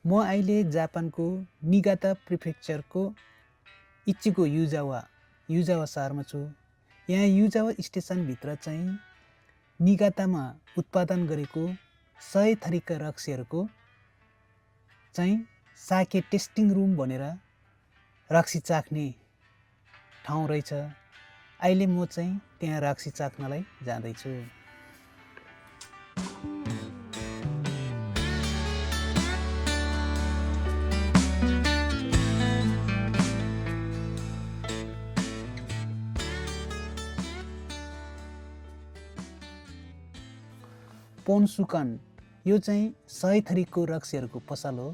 म अहिले जापानको निगाता प्रिफेक्चरको इचिगो युजावा सहरमा छु। यहाँ युजावा स्टेसनभित्र चाहिँ निगातामा उत्पादन गरेको 100 थरीका रक्सीहरूको चाहिँ साके टेस्टिङ रुम भनेर रक्सी चाख्ने ठाउँ रहेछ। अहिले म चाहिँ त्यहाँ रक्सी चाख्नलाई जाँदैछु। पोन्सुकान यो चाहिँ 100 थरीको रक्सीहरूको पसल हो।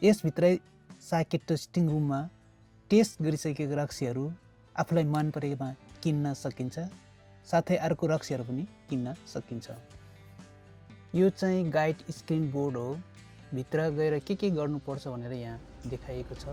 यसभित्रै साके टेस्टिङ रुममा टेस्ट गरिसकेको रक्सीहरू आफूलाई मन परेमा किन्न सकिन्छ, साथै अर्को रक्सीहरू पनि किन्न सकिन्छ। यो चाहिँ गाइड स्क्रिन बोर्ड हो। भित्र गएर के गर्नुपर्छ भनेर यहाँ देखाइएको छ।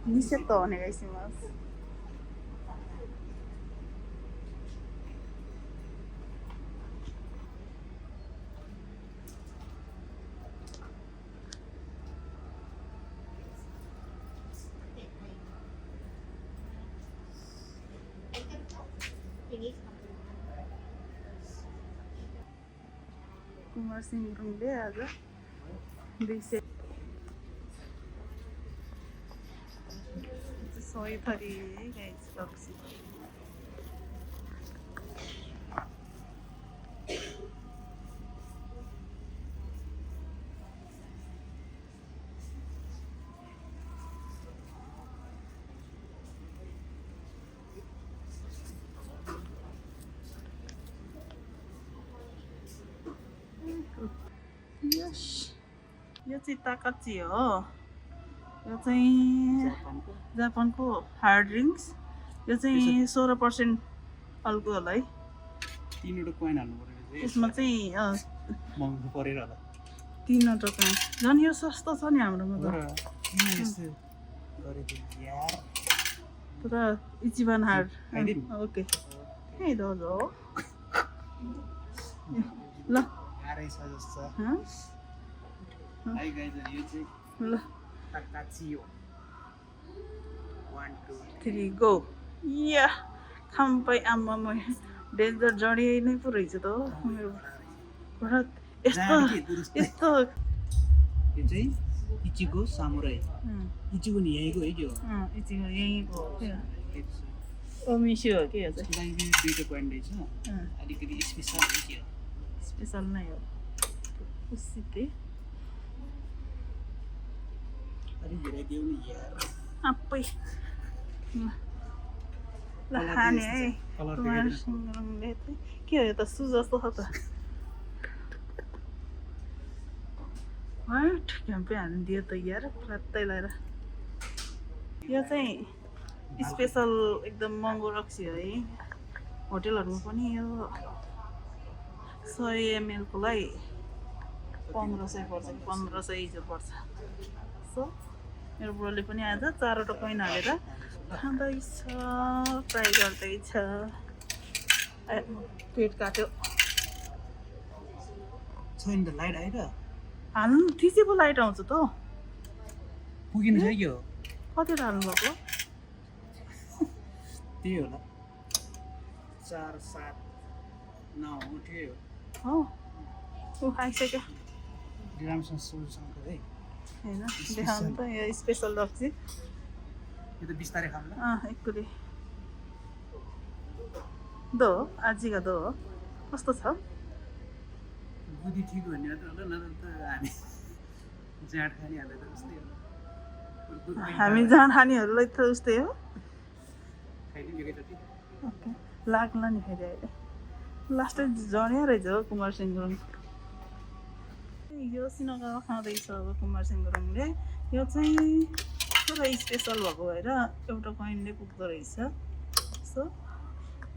Niseto onegai shimasu. Kumar Singh Rungde आज 200 थरी गाइस रक्सी। यस यो चाहिँ ताकाची हो। यो चाहिँ जापानको हार्ड ड्रिङ्क्स। यो चाहिँ 16% अल्कोहल है। 3वटा कोइन हाल्नु पर्यो। यसमा चाहिँ महँगो परेर होला। 3वटा कोइन झन् यो सस्तो छ नि हाम्रोमा त। तर इचिबान हार्ड। ओके है दोजो ल आरै छ जस्तो। हाई गाइज यो चाहिँ ल ताकाचियो 1 2 3 गो या खाम्पै आम्मा म डेन्जर जडी नै पो रहेछ त मेरो बडा यस्तो यो चाहिँ इचिगो सामुराई। इचिगो नि यहीँको है त्यो। इचिगो यहीँको ओमिसो हो के यो चाहिँ। लागि 2टा कोइन रहेछ। अलिकति स्पेशल हो के हो। स्पेशल नै हो। उसिते अलि हेराइदेऊ नि यार। आप्पै ल खाने है। कुमार सिंहले चाहिँ के हो यो त सु जस्तो छ त। हट क्याम्पै हालिदियो त यार रातै लगाएर। यो चाहिँ स्पेशल एकदम महँगो रक्सी हो है। होटेलहरूमा पनि यो 100 ml को लागि 1500 पर्छ, 1500 हिजो पर्छ। सो मेरो बुढोले पनि आज 4वटा कोइन हालेर खाँदैछ, ट्राई गर्दैछ। पेट काट्यो। छैन त लाइट आयो त। हाल्नु थिचेको लाइट आउँछ त। पुगिन छ के हो? कतिवटा हाल्नुभएको? त्यही होला 4 7 9 उठ्यो हो ऊ आइसक्यो। रामसँग सोलसँग है हैन देखाउनु त यो स्पेशल रक्सी। यो त बिस्तारै खाऊँ ल। एककुली दो आजीका दो कस्तो छ? बुद्धि ठीक भन्ने मात्र होला, नत्र त हामी जाँड खानेहरूलाई त उस्तै हो। हामी जाँड खानेहरूलाई त उस्तै हो। खाइदिउँ एकैचोटि। ओके लाग्ला नि फेरि अहिले। लास्टै जड्या रहेछ हो कुमार सिंह गुरुङ। यो सिनगावा खाँदैछ अब कुमार सिंह गुरुङले। यो चाहिँ पुरा स्पेसल भएको भएर एउटा कोइनले पुग्दो रहेछ। सो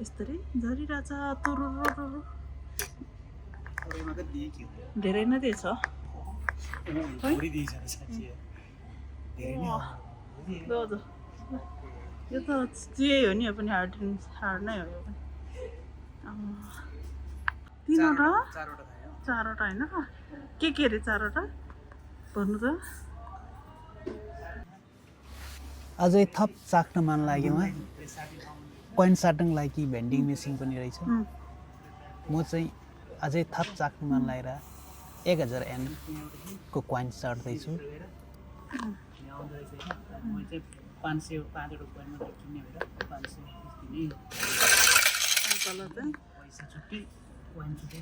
यस्तरी झरिरहेछ तुरुरु धेरै नै दिएछ यो त जे हो नि यो पनि हार्ड नै हो यो पनि तिनवटा चारवटा होइन के अरे चारवटा भन्नु त अझै थप चाख्न मन लाग्योमा कोइन साट्न लागि भेन्डिङ मेसिन पनि रहेछ म चाहिँ अझै थप चाख्न मन लागेर 1000 एन को कोइन साट्दैछु 505 रुपैयाँमा किन्ने भएर 500 दिने तल चाहिँ पैसा छुट्टी कोइन छुट्टी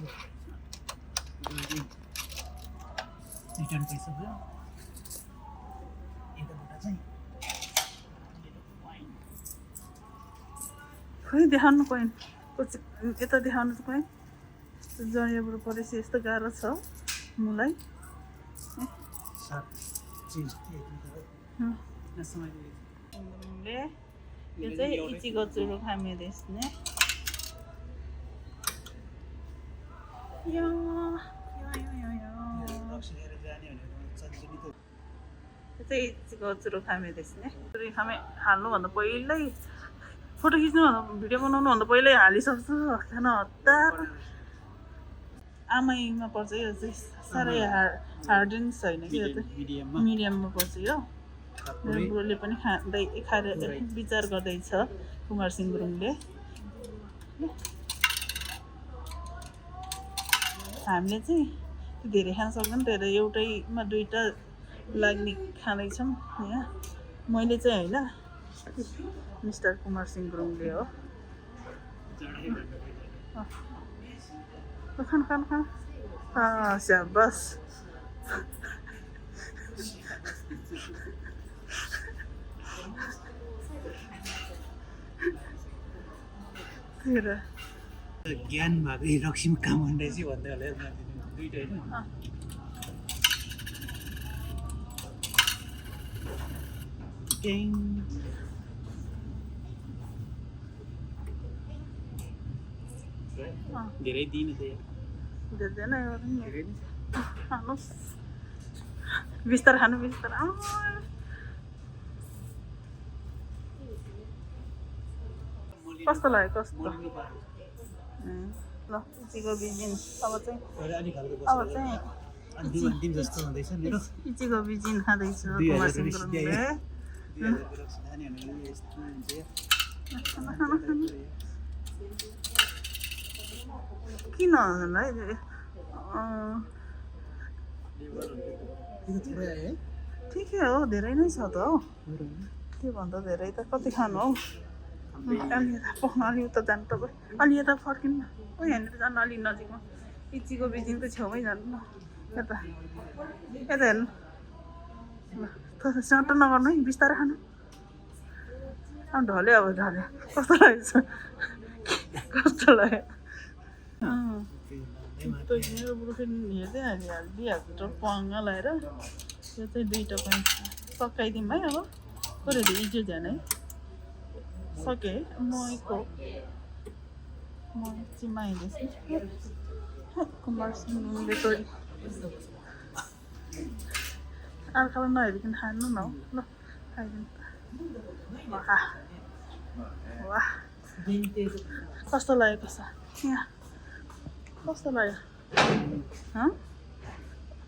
रिटर्न पैसा भयो यताबाट चाहिँ खोइ देखाउनु कोइन यता देखाउनु त कोइन जडियाबाट परेपछि यस्तो गाह्रो छ मलाई यो चाहिँ इचिगो चुरो खामे देख्ने चाहिँ इचिगो चुरो खामे देख्ने खामे हाल्नुभन्दा पहिल्यै फोटो खिच्नुभन्दा भिडियो बनाउनुभन्दा पहिल्यै हालिसक्छु खाना हतार आमैमा पर्छ यो चाहिँ साह्रै हार्डन्स होइन कि यो चाहिँ मिडियममा पर्छ यो मेरो बुढोले पनि खाएर विचार गर्दैछ कुमार सिंह गुरुङले हामीले चाहिँ धेरै खान सक्दैन त्यही त एउटैमा दुईवटा लाग्ने खाँदैछौँ यहाँ मैले चाहिँ होइन मिस्टर कुमार सिंह गुरुङले हो खान खान खान स्याबास ज्ञान भएकै रक्सीमा काम गर्ने रहेछ भन्दै होला दुईटा होइन धेरै दिनु थियो धेरै खानुहोस् बिस्तार खानु बिस्तार कस्तो लाग्यो कस्तो ल इचिगो बिजिन अब चाहिँ इचिगो बिजिन खाँदैछु कुमार सिंह गुरुङले किन होला ठिकै हो धेरै नै छ त हौ त्योभन्दा धेरै त कति खानु हौ अलि यता अलि उता जानु तपाईँ अलि यता फर्किनु ओ यहाँनिर जानु अलि नजिकमा इचिगो बिजिनको छेउमै जानु न यता यता हेर्नु ल स्याट नगर्नु है बिस्तारै खानु अब ढल्यो अब ढल्यो कस्तो लागेछ कस्तो लाग्यो मेरो बुढो फेरि हेर्दै हालिदिइहाल्छ पङ्गा लगाएर यो चाहिँ दुईवटा पनि सकाइदिउँ है अब कसरी इज्जो ध्यान है सकेँ महीको मही चिमाइदिएछ कुमार सिंह गुरुङले तोरी अर्कालाई नहेरिकन खानु न हौ ल खाइदिनु वाह वाह कस्तो लागेको छ यहाँ कस्तो लाग्यो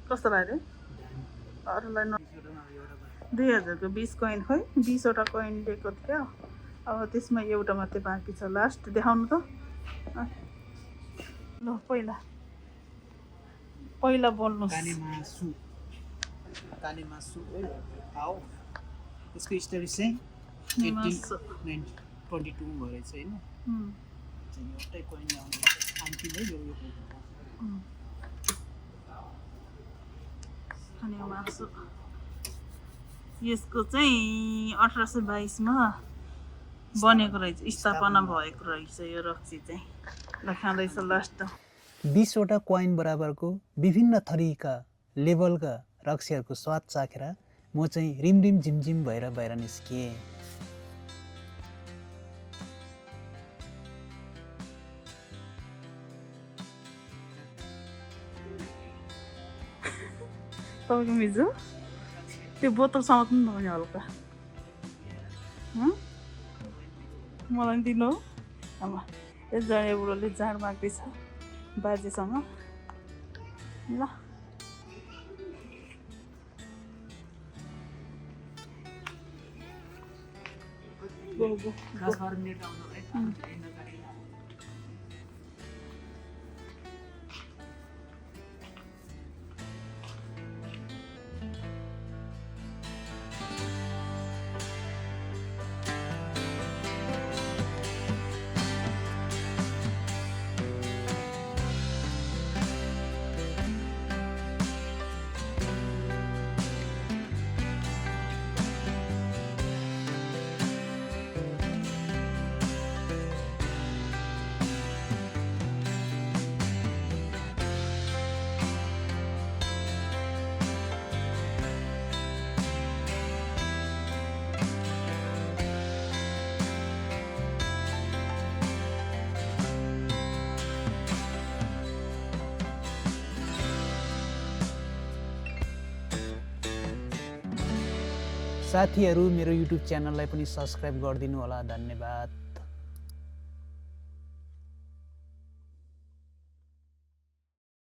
कस्तो लाग्यो अरूलाई 2000को 20 कोइन खोइ 20वटा कोइन दिएको थियो अब त्यसमा एउटा मात्रै बाँकी छ लास्ट देखाउनु त ल पहिला बोल्नुहोस् काने मासु आओ यसको स्टोरी चाहिँ 1822 भएछ हैन एउटै कोइन आउने शान्तिले यो खाने मासु यसको चाहिँ 1822 मा बनेको रहेछ स्थापना भएको रहेछ यो रक्सी चाहिँ ल खाँदैछ लास्ट 20वटा कोइन बराबरको विभिन्न थरीका लेभलका रक्सीहरूको स्वाद चाखेर म चाहिँ रिमरिम झिमझिम भएर बाहिर निस्किएँ। तपाईँको मिजो त्यो बोतल समात्नु न भने हल्का मलाई पनि दिनु आमा एकजना बुढोले जाँड माग्दैछ बाजेसँग ल गो गो साथीहरू मेरो युट्युब च्यानललाई पनि सब्स्क्राइब गरिदिनु होला। धन्यवाद।